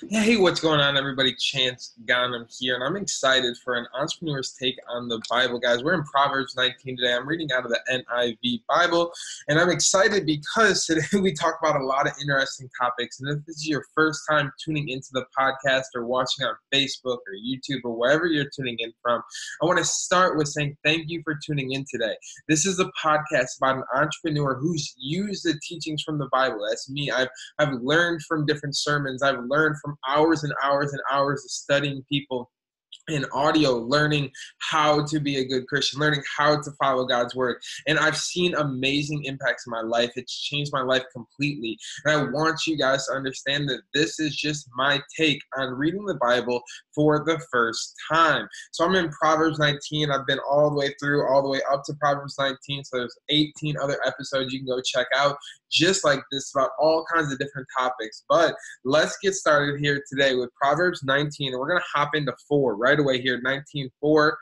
Hey, what's going on, everybody? Chance Gonnam here, and I'm excited for an entrepreneur's take on the Bible, guys. We're in Proverbs 19 today. I'm reading out of the NIV Bible, and I'm excited because today we talk about a lot of interesting topics. And if this is your first time tuning into the podcast or watching on Facebook or YouTube or wherever you're tuning in from, I want to start with saying thank you for tuning in today. This is a podcast about an entrepreneur who's used the teachings from the Bible. That's me. I've learned from different sermons. I've learned from hours and hours and hours of studying people in audio, learning how to be a good Christian, learning how to follow God's word. And I've seen amazing impacts in my life. It's changed my life completely. And I want you guys to understand that this is just my take on reading the Bible for the first time. So I'm in Proverbs 19. I've been all the way through, all the way up to Proverbs 19. So there's 18 other episodes you can go check out just like this about all kinds of different topics. But let's get started here today with Proverbs 19. And we're going to hop into 4 right away here. 19:4.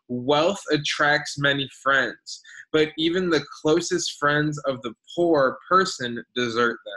Wealth attracts many friends, but even the closest friends of the poor person desert them.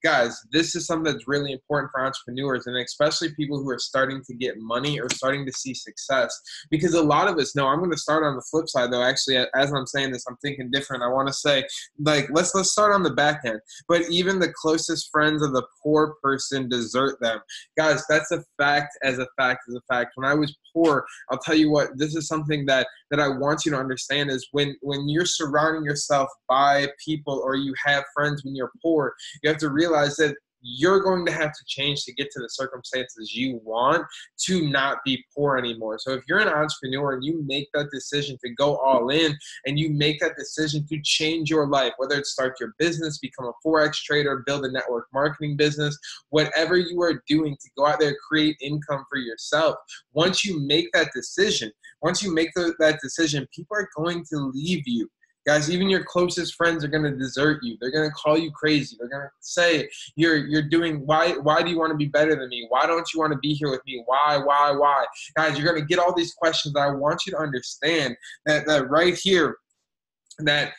Guys, this is something that's really important for entrepreneurs, and especially people who are starting to get money or starting to see success. Because a lot of us know, I'm going to start on the flip side though. Actually, as I'm saying this, I'm thinking different. I want to say, let's start on the back end. But even the closest friends of the poor person desert them. Guys, that's a fact as a fact as a fact. When I was poor, I'll tell you what, this is something that I want you to understand is when you're surrounding yourself by people or you have friends when you're poor, you have to realize that you're going to have to change to get to the circumstances you want to not be poor anymore. So if you're an entrepreneur and you make that decision to go all in and you make that decision to change your life, whether it's start your business, become a Forex trader, build a network marketing business, whatever you are doing to go out there, create income for yourself, once you make that decision, that decision, people are going to leave you. Guys, even your closest friends are going to desert you. They're going to call you crazy. They're going to say, you're doing, why do you want to be better than me? Why don't you want to be here with me? Why? Guys, you're going to get all these questions. I want you to understand that right here, that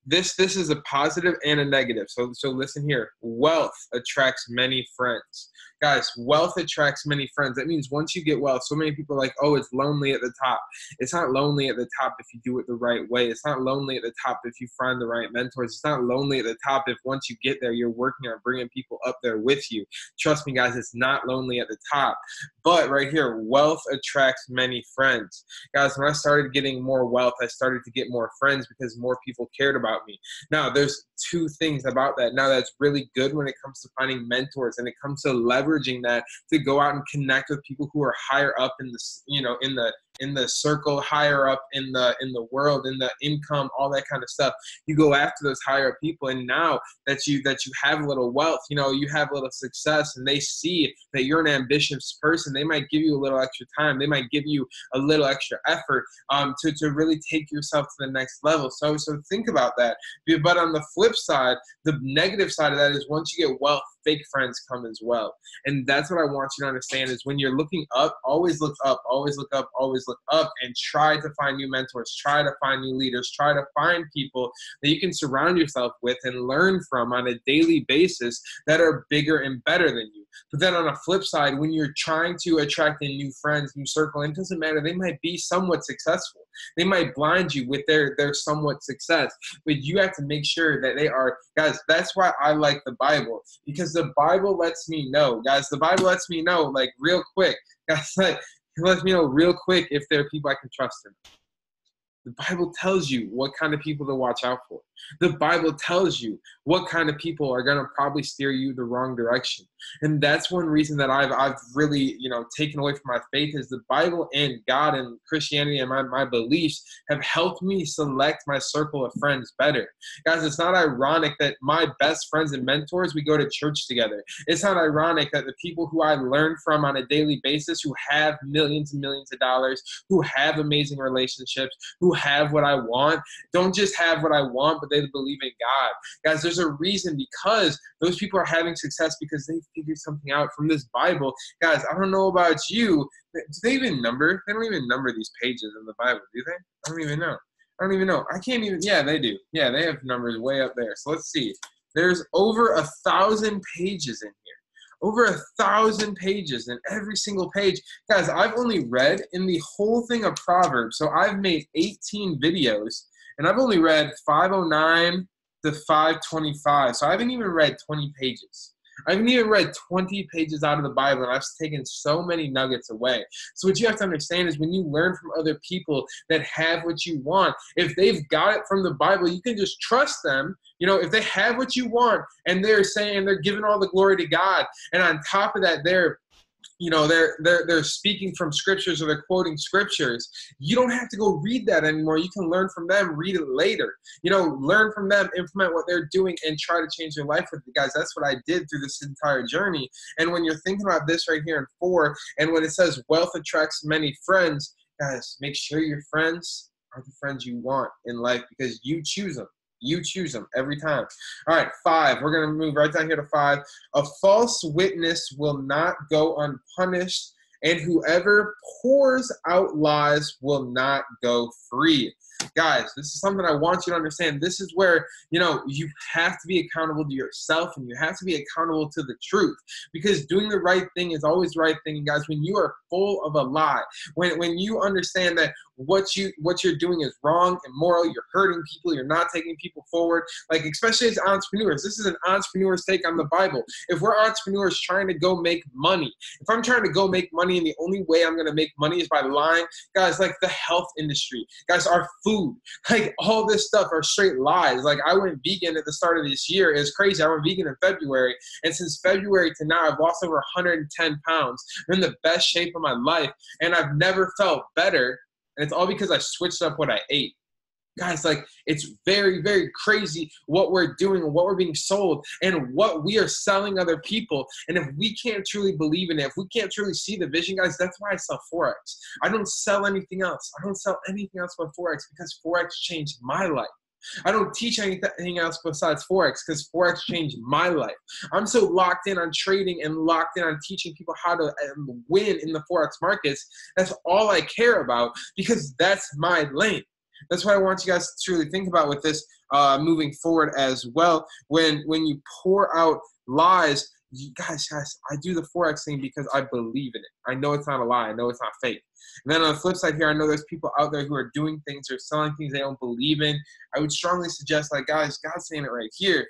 this is a positive and a negative. So listen here. Wealth attracts many friends. Guys, wealth attracts many friends. That means once you get wealth, so many people are like, oh, it's lonely at the top. It's not lonely at the top if you do it the right way. It's not lonely at the top if you find the right mentors. It's not lonely at the top if once you get there, you're working on bringing people up there with you. Trust me, guys, it's not lonely at the top. But right here, wealth attracts many friends. Guys, when I started getting more wealth, I started to get more friends because more people cared about me. Now, there's 2 things about that. Now, that's really good when it comes to finding mentors and it comes to leveraging that to go out and connect with people who are higher up in the in the circle, higher up in the world, in the income, all that kind of stuff. You go after those higher people, and now that you have a little wealth, you have a little success, and they see that you're an ambitious person, they might give you a little extra time. They might give you a little extra effort to really take yourself to the next level. So think about that. But on the flip side, the negative side of that is once you get wealth, fake friends come as well. And that's what I want you to understand is when you're looking up, always look up, always look up, always look up, and try to find new mentors, try to find new leaders, try to find people that you can surround yourself with and learn from on a daily basis that are bigger and better than you. But then on a flip side, when you're trying to attract in new friends, new circle, it doesn't matter. They might be somewhat successful. They might blind you with their somewhat success, but you have to make sure that they are, guys, that's why I like the Bible, because the Bible lets me know, guys, the Bible lets me know, like, real quick, guys, like, it lets me know real quick if there are people I can trust in. The Bible tells you what kind of people to watch out for. The Bible tells you what kind of people are going to probably steer you the wrong direction. And that's one reason that I've really, taken away from my faith is the Bible and God and Christianity and my beliefs have helped me select my circle of friends better. Guys, it's not ironic that my best friends and mentors, we go to church together. It's not ironic that the people who I learn from on a daily basis, who have millions and millions of dollars, who have amazing relationships, who have what I want, don't just have what I want, but they believe in God. Guys, there's a reason, because those people are having success because they figured something out from this Bible. Guys, I don't know about you. Do they even number? They don't even number these pages in the Bible, do they? I don't even know. I can't even. Yeah, they do. Yeah, they have numbers way up there. So let's see. There's over 1,000 pages in here. Over 1,000 pages, and every single page. Guys, I've only read in the whole thing of Proverbs, so I've made 18 videos, and I've only read 509 to 525, so I haven't even read 20 pages. I haven't even read 20 pages out of the Bible, and I've taken so many nuggets away. So what you have to understand is when you learn from other people that have what you want, if they've got it from the Bible, you can just trust them. You know, if they have what you want and they're saying they're giving all the glory to God, and on top of that, they're speaking from scriptures, or they're quoting scriptures, you don't have to go read that anymore. You can learn from them, read it later. You know, learn from them, implement what they're doing, and try to change your life with it. Guys, that's what I did through this entire journey. And when you're thinking about this right here in 4, and when it says wealth attracts many friends, guys, make sure your friends are the friends you want in life, because you choose them. You choose them every time. All right, 5. We're going to move right down here to 5. A false witness will not go unpunished, and whoever pours out lies will not go free. Guys, this is something I want you to understand. This is where, you know, you have to be accountable to yourself, and you have to be accountable to the truth, because doing the right thing is always the right thing. And guys, when you are full of a lie, when you understand that what you're doing is wrong, immoral, you're hurting people, you're not taking people forward, like especially as entrepreneurs, this is an entrepreneur's take on the Bible. If we're entrepreneurs trying to go make money, if I'm trying to go make money and the only way I'm going to make money is by lying, guys, like the health industry, guys, our food, like all this stuff are straight lies. Like I went vegan at the start of this year. It's crazy. I went vegan in February, and since February to now, I've lost over 110 pounds. I'm in the best shape of my life, and I've never felt better. And it's all because I switched up what I ate. Guys, like, it's very, very crazy what we're doing and what we're being sold and what we are selling other people. And if we can't truly believe in it, if we can't truly see the vision, guys, that's why I sell Forex. I don't sell anything else. I don't sell anything else but Forex, because Forex changed my life. I don't teach anything else besides Forex, because Forex changed my life. I'm so locked in on trading and locked in on teaching people how to win in the Forex markets. That's all I care about, because that's my lane. That's what I want you guys to truly think about with this moving forward as well. When you pour out lies, guys, I do the Forex thing because I believe in it. I know it's not a lie. I know it's not fake. And then on the flip side here, I know there's people out there who are doing things or selling things they don't believe in. I would strongly suggest, like, guys, God's saying it right here.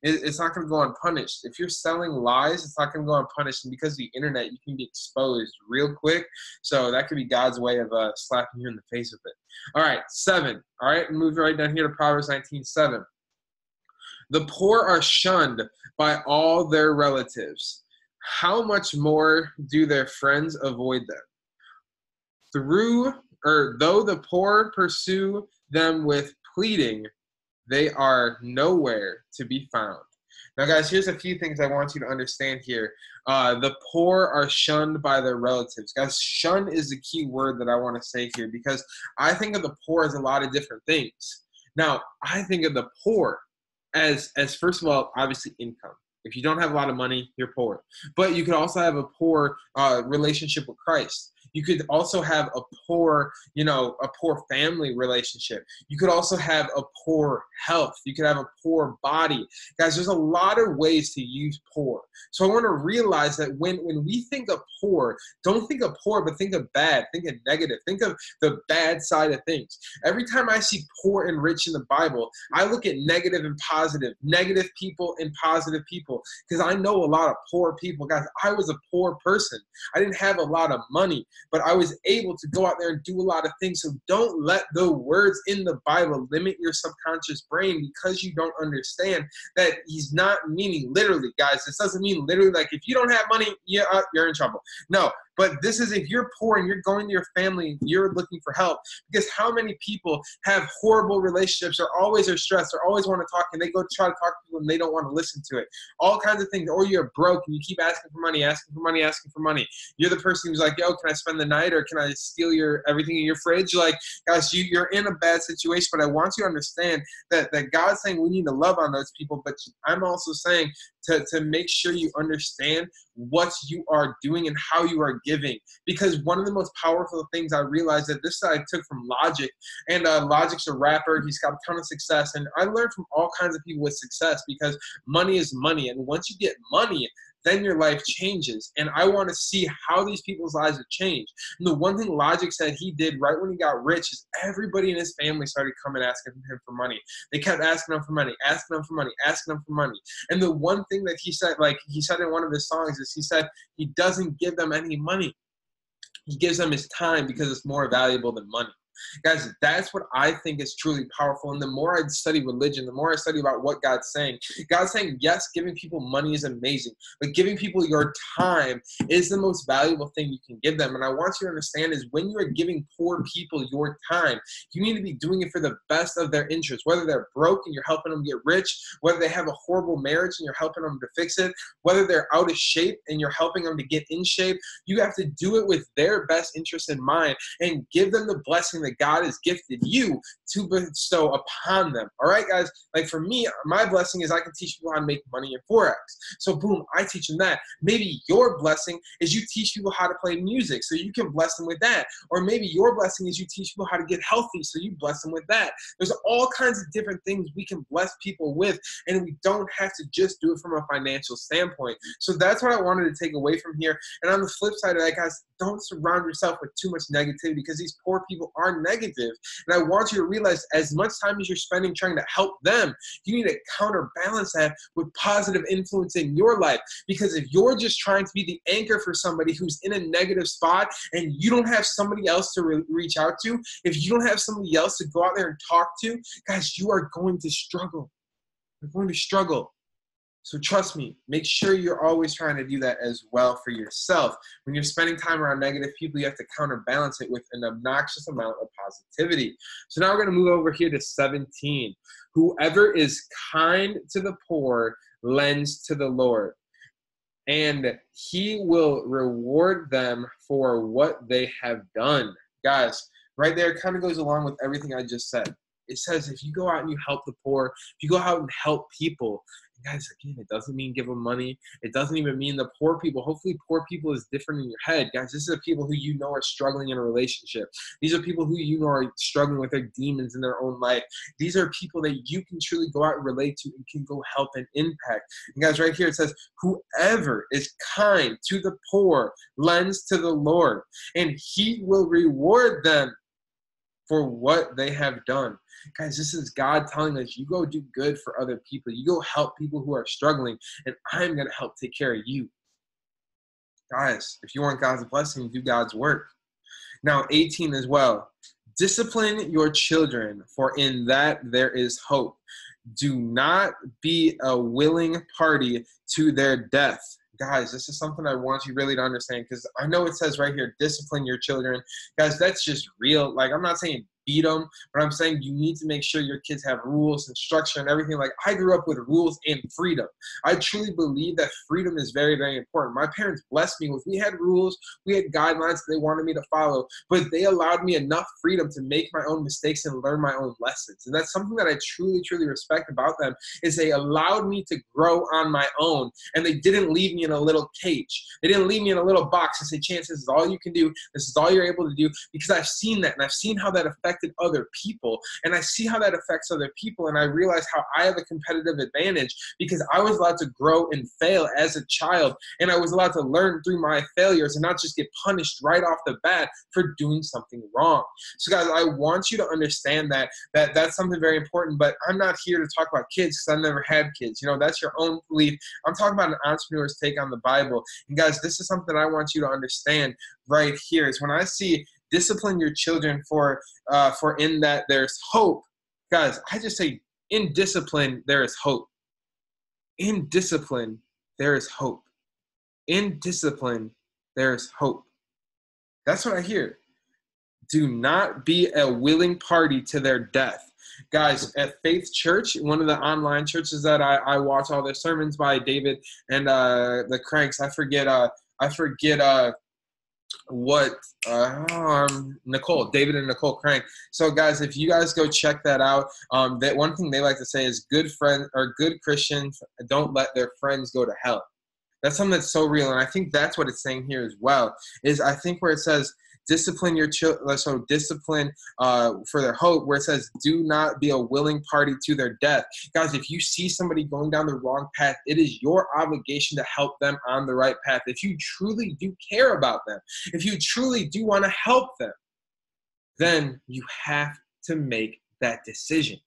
It's not going to go unpunished. If you're selling lies, it's not going to go unpunished. And because of the internet, you can be exposed real quick. So that could be God's way of slapping you in the face with it. All right, 7. All right, move right down here to Proverbs 19:7. The poor are shunned by all their relatives. How much more do their friends avoid them? Though the poor pursue them with pleading, they are nowhere to be found. Now, guys, here's a few things I want you to understand here. The poor are shunned by their relatives. Guys, shun is the key word that I want to say here, because I think of the poor as a lot of different things. Now, I think of the poor as first of all, obviously, income. If you don't have a lot of money, you're poor. But you could also have a poor relationship with Christ. You could also have a poor family relationship. You could also have a poor health. You could have a poor body. Guys, there's a lot of ways to use poor. So I want to realize that when we think of poor, don't think of poor, but think of bad. Think of negative. Think of the bad side of things. Every time I see poor and rich in the Bible, I look at negative and positive, negative people and positive people, because I know a lot of poor people. Guys, I was a poor person. I didn't have a lot of money, but I was able to go out there and do a lot of things. So don't let the words in the Bible limit your subconscious brain, because you don't understand that he's not meaning literally, guys. This doesn't mean literally like if you don't have money, you're in trouble. No. But this is if you're poor and you're going to your family, you're looking for help. Because how many people have horrible relationships, or always are stressed, or always want to talk, and they go try to talk to people and they don't want to listen to it. All kinds of things. Or you're broke and you keep asking for money, asking for money, asking for money. You're the person who's like, yo, can I spend the night, or can I steal everything in your fridge? Like, guys, you're in a bad situation. But I want you to understand that God's saying we need to love on those people. But I'm also saying to make sure you understand what you are doing and how you are giving. Because one of the most powerful things I realized, that this I took from Logic, and Logic's a rapper. He's got a ton of success, and I learned from all kinds of people with success, because money is money. And once you get money, then your life changes. And I want to see how these people's lives have changed. And the one thing Logic said he did right when he got rich is everybody in his family started coming asking him for money. They kept asking him for money, asking him for money, asking him for money. And the one thing that he said, like he said in one of his songs, is he said he doesn't give them any money. He gives them his time because it's more valuable than money. Guys, that's what I think is truly powerful. And the more I study religion, the more I study about what God's saying, yes, giving people money is amazing, but giving people your time is the most valuable thing you can give them. And I want you to understand is when you are giving poor people your time, you need to be doing it for the best of their interests, whether they're broke and you're helping them get rich, whether they have a horrible marriage and you're helping them to fix it, whether they're out of shape and you're helping them to get in shape. You have to do it with their best interest in mind and give them the blessing that God has gifted you to bestow upon them. All right, guys? Like for me, my blessing is I can teach people how to make money in Forex. So boom, I teach them that. Maybe your blessing is you teach people how to play music so you can bless them with that. Or maybe your blessing is you teach people how to get healthy so you bless them with that. There's all kinds of different things we can bless people with, and we don't have to just do it from a financial standpoint. So that's what I wanted to take away from here. And on the flip side of that, guys, don't surround yourself with too much negativity because these poor people are negative. And I want you to realize as much time as you're spending trying to help them, you need to counterbalance that with positive influence in your life. Because if you're just trying to be the anchor for somebody who's in a negative spot and you don't have somebody else to reach out to, if you don't have somebody else to go out there and talk to, guys, you are going to struggle. You're going to struggle. So trust me, make sure you're always trying to do that as well for yourself. When you're spending time around negative people, you have to counterbalance it with an obnoxious amount of positivity. So now we're going to move over here to 17. Whoever is kind to the poor lends to the Lord, and he will reward them for what they have done. Guys, right there kind of goes along with everything I just said. It says if you go out and you help the poor, if you go out and help people, guys, again, it doesn't mean give them money. It doesn't even mean the poor people. Hopefully, poor people is different in your head. Guys, this is the people who you know are struggling in a relationship. These are people who you know are struggling with their demons in their own life. These are people that you can truly go out and relate to and can go help and impact. And guys, right here it says, whoever is kind to the poor lends to the Lord, and he will reward them for what they have done. Guys, this is God telling us, you go do good for other people. You go help people who are struggling, and I'm going to help take care of you. Guys, if you want God's blessing, do God's work. Now, 18 as well. Discipline your children, for in that there is hope. Do not be a willing party to their death. Guys, this is something I want you really to understand, because I know it says right here, discipline your children. Guys, that's just real. Like, I'm not saying beat them, but I'm saying you need to make sure your kids have rules and structure and everything. Like, I grew up with rules and freedom. I truly believe that freedom is very, very important. My parents blessed me with, we had rules, we had guidelines that they wanted me to follow, but they allowed me enough freedom to make my own mistakes and learn my own lessons. And that's something that I truly, truly respect about them, is they allowed me to grow on my own, and they didn't leave me in a little cage. They didn't leave me in a little box and say, Chance, this is all you can do. This is all you're able to do, because I've seen that, and I've seen how that affected other people, and I see how that affects other people, and I realize how I have a competitive advantage because I was allowed to grow and fail as a child, and I was allowed to learn through my failures and not just get punished right off the bat for doing something wrong. So guys, I want you to understand that that's something very important, but I'm not here to talk about kids because I've never had kids. You know, that's your own belief. I'm talking about an entrepreneur's take on the Bible. And guys, this is something I want you to understand right here, is when I see discipline your children for in that there's hope. Guys, I just say in discipline, there is hope. In discipline, there is hope. In discipline, there is hope. That's what I hear. Do not be a willing party to their death. Guys, at Faith Church, one of the online churches that I watch all their sermons by, David and the Cranks, David and Nicole Crank. So guys, if you guys go check that out, that one thing they like to say is good Christians don't let their friends go to hell. That's something that's so real, and I think that's what it's saying here as well, is I think where it says discipline your children. So discipline for their hope, where it says, do not be a willing party to their death. Guys, if you see somebody going down the wrong path, it is your obligation to help them on the right path. If you truly do care about them, if you truly do want to help them, then you have to make that decision.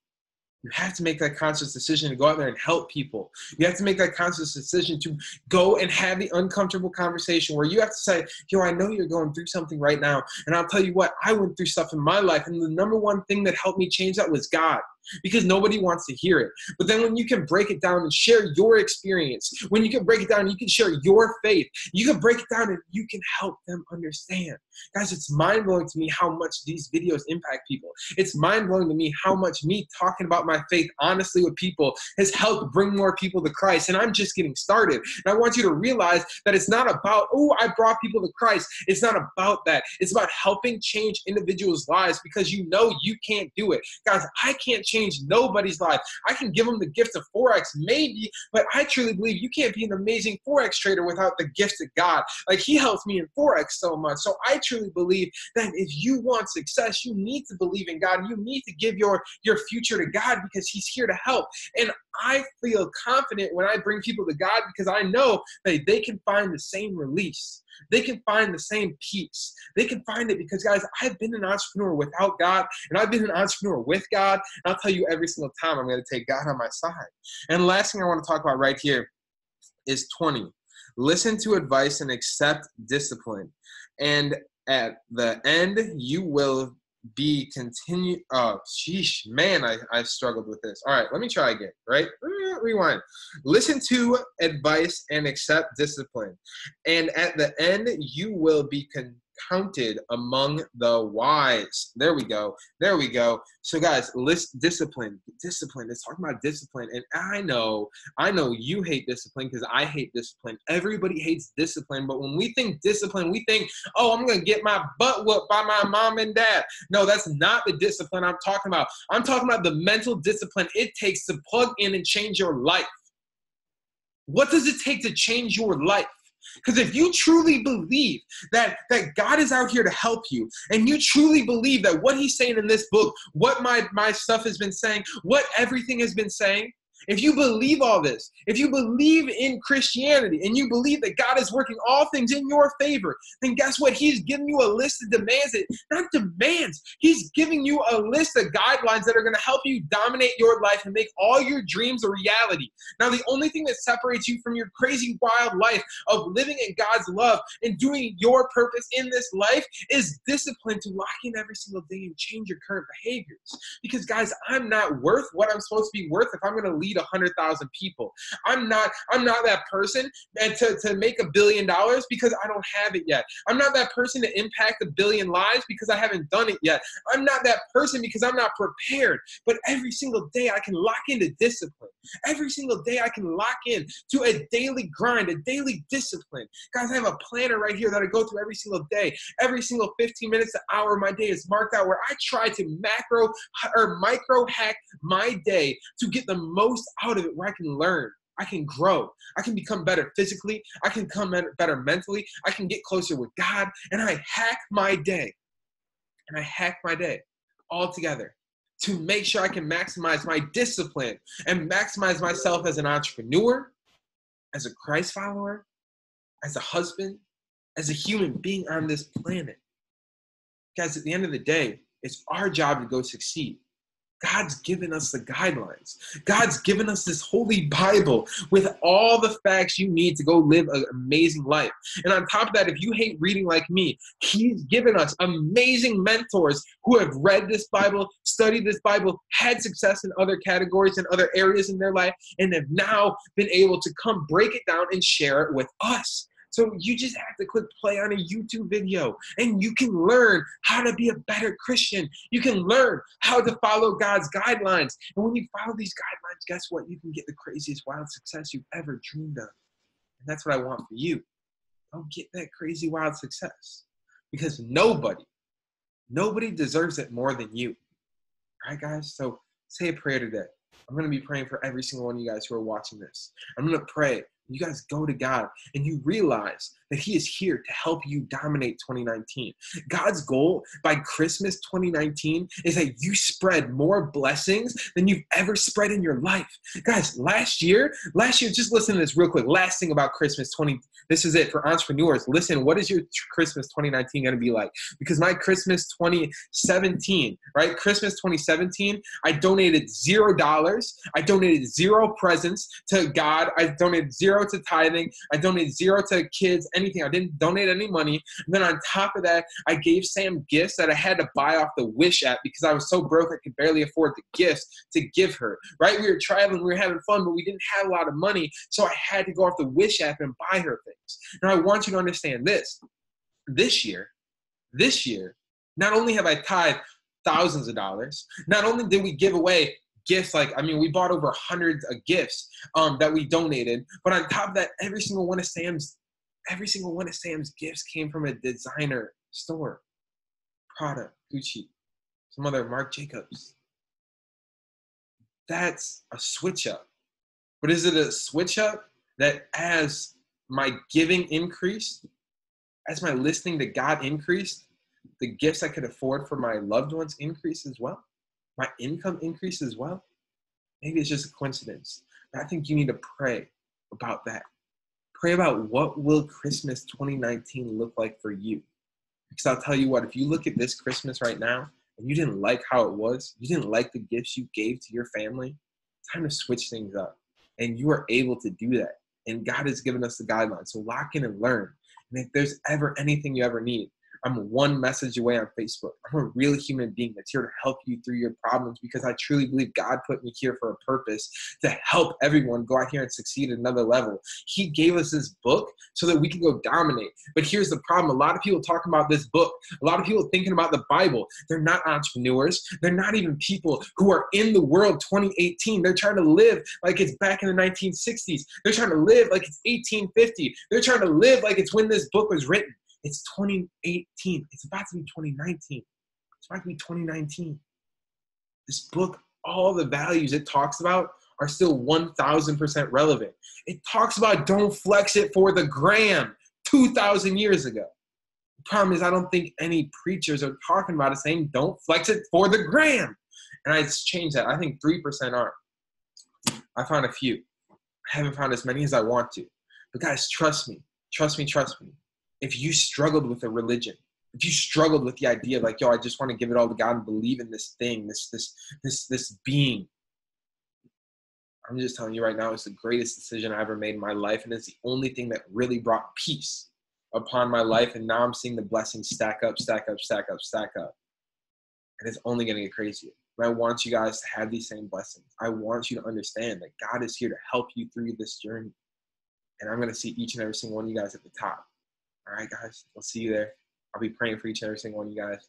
You have to make that conscious decision to go out there and help people. You have to make that conscious decision to go and have the uncomfortable conversation where you have to say, yo, I know you're going through something right now. And I'll tell you what, I went through stuff in my life. And the number one thing that helped me change that was God. Because nobody wants to hear it. But then when you can break it down and share your experience, when you can break it down and you can share your faith, you can break it down and you can help them understand. Guys, it's mind-blowing to me how much these videos impact people. It's mind-blowing to me how much me talking about my faith honestly with people has helped bring more people to Christ. And I'm just getting started. And I want you to realize that it's not about, oh, I brought people to Christ. It's not about that. It's about helping change individuals' lives, because you know you can't do it. Guys, I can't change nobody's life. I can give them the gift of Forex maybe, but I truly believe you can't be an amazing Forex trader without the gift of God. Like, he helps me in Forex so much. So I truly believe that if you want success, you need to believe in God. You need to give your future to God, because he's here to help. And I feel confident when I bring people to God, because I know that they can find the same release. They can find the same peace. They can find it because, guys, I've been an entrepreneur without God, and I've been an entrepreneur with God. And I'll tell you, every single time I'm going to take God on my side. And the last thing I want to talk about right here is 20. Listen to advice and accept discipline. And at the end, you will be continue. Oh, sheesh, man, I struggled with this. All right, let me try again, right? Rewind. Listen to advice and accept discipline. And at the end, you will be counted among the wise. There we go. There we go. So guys, discipline. It's talking about discipline. And I know you hate discipline, because I hate discipline. Everybody hates discipline. But when we think discipline, we think, oh, I'm going to get my butt whooped by my mom and dad. No, that's not the discipline I'm talking about. I'm talking about the mental discipline it takes to plug in and change your life. What does it take to change your life? Because if you truly believe that God is out here to help you, and you truly believe that what he's saying in this book, what my stuff has been saying, what everything has been saying, if you believe all this, if you believe in Christianity, and you believe that God is working all things in your favor, then guess what? He's giving you a list of demands. Not demands. He's giving you a list of guidelines that are going to help you dominate your life and make all your dreams a reality. Now, the only thing that separates you from your crazy, wild life of living in God's love and doing your purpose in this life is discipline to lock in every single day and change your current behaviors. Because, guys, I'm not worth what I'm supposed to be worth if I'm going to lead 100,000 people. I'm not that person to make $1 billion because I don't have it yet. I'm not that person to impact 1 billion lives because I haven't done it yet. I'm not that person because I'm not prepared. But every single day I can lock into discipline. Every single day I can lock in to a daily grind, a daily discipline. Guys, I have a planner right here that I go through every single day. Every single 15 minutes to hour of my day is marked out, where I try to micro hack my day to get the most out of it, where I can learn, I can grow, I can become better physically, I can become better mentally, I can get closer with God, and I hack my day. And I hack my day all together to make sure I can maximize my discipline and maximize myself as an entrepreneur, as a Christ follower, as a husband, as a human being on this planet. Guys, at the end of the day, it's our job to go succeed. God's given us the guidelines. God's given us this holy Bible with all the facts you need to go live an amazing life. And on top of that, if you hate reading like me, he's given us amazing mentors who have read this Bible, studied this Bible, had success in other categories and other areas in their life, and have now been able to come break it down and share it with us. So you just have to click play on a YouTube video, and you can learn how to be a better Christian. You can learn how to follow God's guidelines. And when you follow these guidelines, guess what? You can get the craziest wild success you've ever dreamed of. And that's what I want for you. Don't get that crazy wild success, because nobody deserves it more than you. All right, guys? So say a prayer today. I'm going to be praying for every single one of you guys who are watching this. I'm going to pray. You guys go to God and you realize that he is here to help you dominate 2019. God's goal by Christmas 2019 is that you spread more blessings than you've ever spread in your life. Guys, last year, just listen to this real quick. Last thing about Christmas 20, this is it for entrepreneurs. Listen, what is your Christmas 2019 going to be like? Because my Christmas 2017, right? Christmas 2017, I donated $0. I donated 0 presents to God. I donated 0 to tithing. I donated 0 to kids, anything. I didn't donate any money. And then on top of that, I gave Sam gifts that I had to buy off the Wish app because I was so broke I could barely afford the gifts to give her, right? We were traveling, we were having fun, but we didn't have a lot of money, so I had to go off the Wish app and buy her things. Now, I want you to understand this. This year, not only have I tithed thousands of dollars, not only did we give away gifts, we bought over hundreds of gifts that we donated, but on top of that, every single one of Sam's gifts came from a designer store. Prada, Gucci, some other Marc Jacobs. That's a switch up. But is it a switch up that as my giving increased, as my listening to God increased, the gifts I could afford for my loved ones increased as well? My income increased as well? Maybe it's just a coincidence. But I think you need to pray about that. Pray about what will Christmas 2019 look like for you. Because I'll tell you what, if you look at this Christmas right now and you didn't like how it was, you didn't like the gifts you gave to your family, it's time to switch things up. And you are able to do that. And God has given us the guidelines. So lock in and learn. And if there's ever anything you ever need, I'm one message away on Facebook. I'm a real human being that's here to help you through your problems because I truly believe God put me here for a purpose to help everyone go out here and succeed at another level. He gave us this book so that we can go dominate. But here's the problem. A lot of people talking about this book, a lot of people thinking about the Bible, they're not entrepreneurs. They're not even people who are in the world 2018. They're trying to live like it's back in the 1960s. They're trying to live like it's 1850. They're trying to live like it's when this book was written. It's 2018. It's about to be 2019. It's about to be 2019. This book, all the values it talks about are still 1,000% relevant. It talks about don't flex it for the gram 2,000 years ago. The problem is I don't think any preachers are talking about it saying don't flex it for the gram. And I just changed that. I think 3% are. I found a few. I haven't found as many as I want to. But guys, trust me. If you struggled with a religion, if you struggled with the idea of I just want to give it all to God and believe in this thing, this being, I'm just telling you right now, it's the greatest decision I ever made in my life. And it's the only thing that really brought peace upon my life. And now I'm seeing the blessings stack up. And it's only going to get crazier. And I want you guys to have these same blessings. I want you to understand that God is here to help you through this journey. And I'm going to see each and every single one of you guys at the top. All right, guys, I'll see you there. I'll be praying for each and every single one of you guys.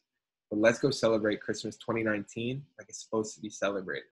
But let's go celebrate Christmas 2019 like it's supposed to be celebrated.